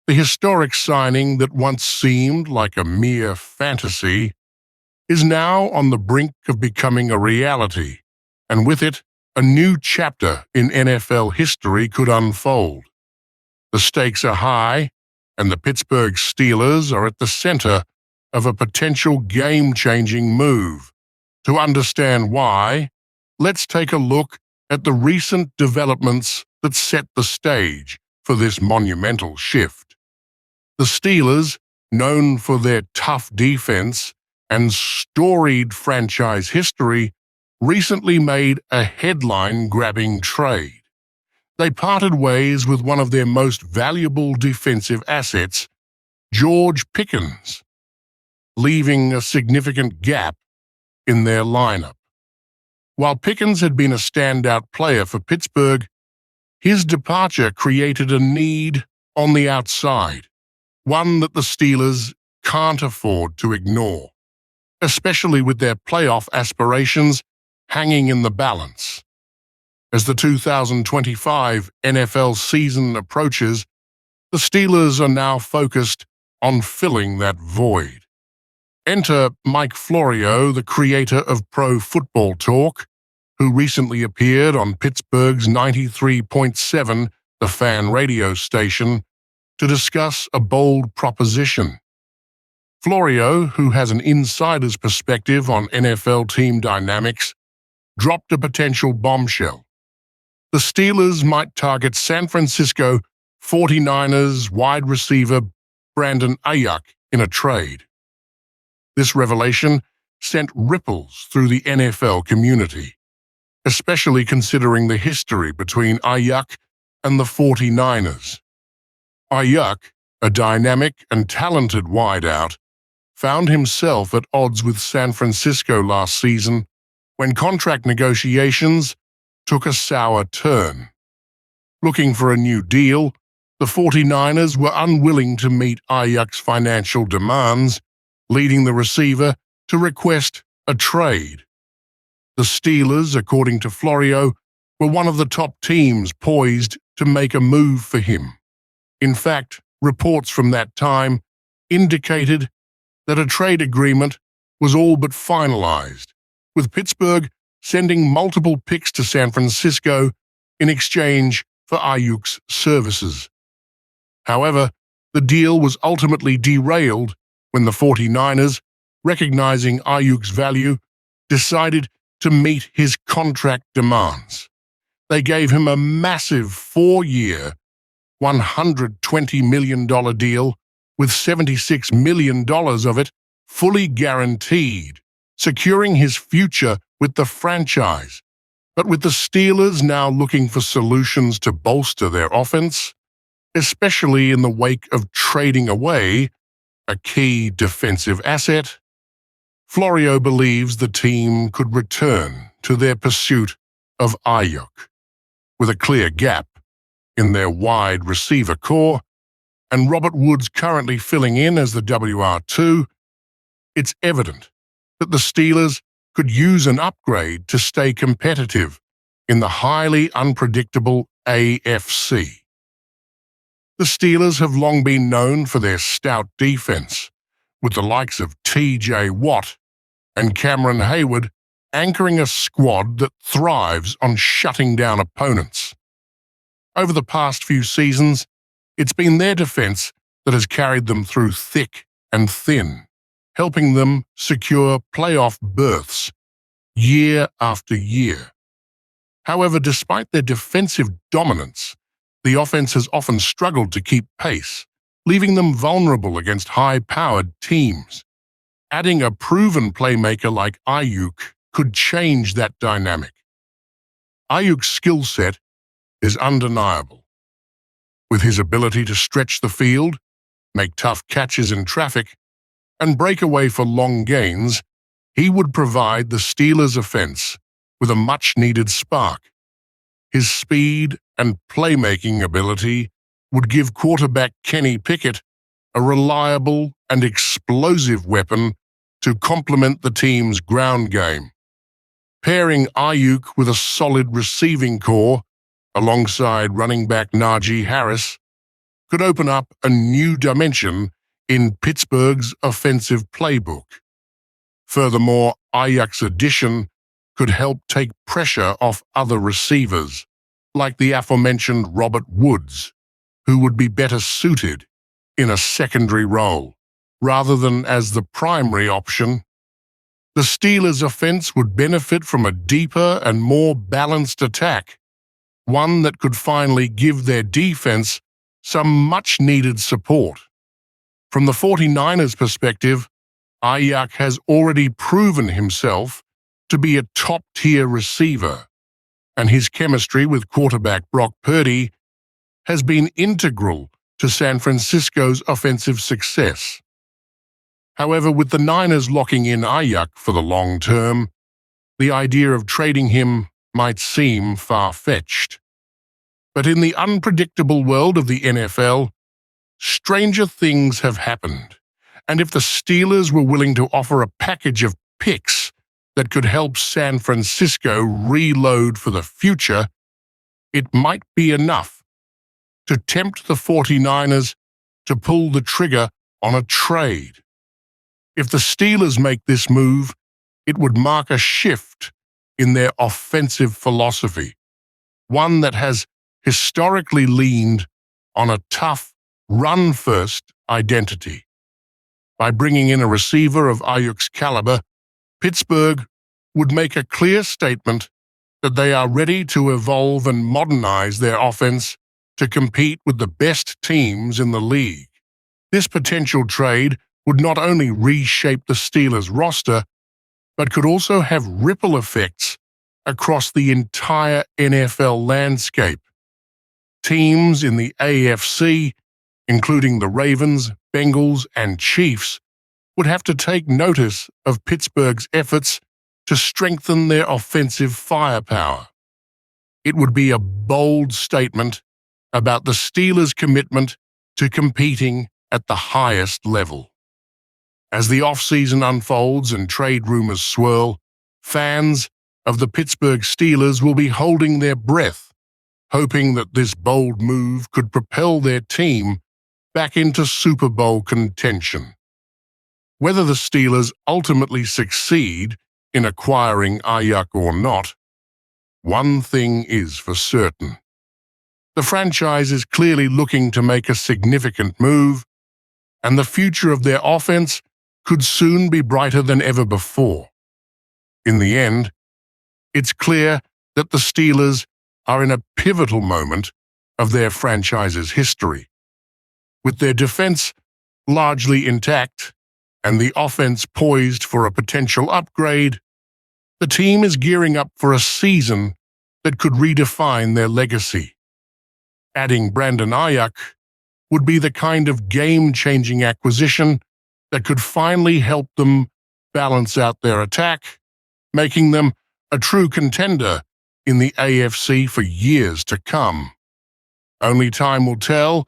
The historic signing that once seemed like a mere fantasy is now on the brink of becoming a reality, and with it, a new chapter in NFL history could unfold. The stakes are high, and the Pittsburgh Steelers are at the center of a potential game-changing move. To understand why, let's take a look at the recent developments that set the stage for this monumental shift. The Steelers, known for their tough defense and storied franchise history, recently made a headline-grabbing trade. They parted ways with one of their most valuable defensive assets, George Pickens, leaving a significant gap in their lineup. While Pickens had been a standout player for Pittsburgh, his departure created a need on the outside, one that the Steelers can't afford to ignore, especially with their playoff aspirations hanging in the balance. As the 2025 NFL season approaches, the Steelers are now focused on filling that void. Enter Mike Florio, the creator of Pro Football Talk, who recently appeared on Pittsburgh's 93.7, the fan radio station, to discuss a bold proposition. Florio, who has an insider's perspective on NFL team dynamics, dropped a potential bombshell. The Steelers might target San Francisco 49ers wide receiver Brandon Aiyuk in a trade. This revelation sent ripples through the NFL community, especially considering the history between Aiyuk and the 49ers. Aiyuk, a dynamic and talented wideout, found himself at odds with San Francisco last season when contract negotiations took a sour turn. Looking for a new deal, the 49ers were unwilling to meet Aiyuk's financial demands, leading the receiver to request a trade. The Steelers, according to Florio, were one of the top teams poised to make a move for him. In fact, reports from that time indicated that a trade agreement was all but finalized, with Pittsburgh sending multiple picks to San Francisco in exchange for Aiyuk's services. However, the deal was ultimately derailed when the 49ers, recognizing Aiyuk's value, decided to meet his contract demands. They gave him a massive 4-year, $120 million deal with $76 million of it fully guaranteed, securing his future with the franchise. But with the Steelers now looking for solutions to bolster their offense, especially in the wake of trading away a key defensive asset, Florio believes the team could return to their pursuit of Aiyuk. With a clear gap in their wide receiver core, and Robert Woods currently filling in as the WR2, it's evident that the Steelers could use an upgrade to stay competitive in the highly unpredictable AFC. The Steelers have long been known for their stout defense, with the likes of T.J. Watt and Cameron Hayward anchoring a squad that thrives on shutting down opponents. Over the past few seasons, it's been their defense that has carried them through thick and thin, helping them secure playoff berths year after year. However, despite their defensive dominance, the offense has often struggled to keep pace, leaving them vulnerable against high-powered teams. Adding a proven playmaker like Aiyuk could change that dynamic. Aiyuk's skill set is undeniable. With his ability to stretch the field, make tough catches in traffic, and break away for long gains, he would provide the Steelers' offense with a much-needed spark. His speed and playmaking ability would give quarterback Kenny Pickett a reliable and explosive weapon to complement the team's ground game. Pairing Aiyuk with a solid receiving core, alongside running back Najee Harris, could open up a new dimension in Pittsburgh's offensive playbook. Furthermore, Aiyuk's addition could help take pressure off other receivers, like the aforementioned Robert Woods, who would be better suited in a secondary role, rather than as the primary option. The Steelers' offense would benefit from a deeper and more balanced attack, one that could finally give their defense some much-needed support. From the 49ers' perspective, Aiyuk has already proven himself to be a top-tier receiver, and his chemistry with quarterback Brock Purdy has been integral to San Francisco's offensive success. However, with the Niners locking in Aiyuk for the long term, the idea of trading him might seem far-fetched. But in the unpredictable world of the NFL, stranger things have happened, and if the Steelers were willing to offer a package of picks that could help San Francisco reload for the future, it might be enough to tempt the 49ers to pull the trigger on a trade. If the Steelers make this move, it would mark a shift in their offensive philosophy, one that has historically leaned on a tough, run-first identity. By bringing in a receiver of Aiyuk's caliber, Pittsburgh would make a clear statement that they are ready to evolve and modernize their offense to compete with the best teams in the league. This potential trade would not only reshape the Steelers' roster, but could also have ripple effects across the entire NFL landscape. Teams in the AFC, including the Ravens, Bengals, and Chiefs, would have to take notice of Pittsburgh's efforts to strengthen their offensive firepower. It would be a bold statement about the Steelers' commitment to competing at the highest level. As the offseason unfolds and trade rumors swirl, fans of the Pittsburgh Steelers will be holding their breath, hoping that this bold move could propel their team back into Super Bowl contention. Whether the Steelers ultimately succeed in acquiring Aiyuk or not, one thing is for certain. The franchise is clearly looking to make a significant move, and the future of their offense could soon be brighter than ever before. In the end, it's clear that the Steelers are in a pivotal moment of their franchise's history. With their defense largely intact and the offense poised for a potential upgrade, the team is gearing up for a season that could redefine their legacy. Adding Brandon Aiyuk would be the kind of game-changing acquisition that could finally help them balance out their attack, making them a true contender in the AFC for years to come. Only time will tell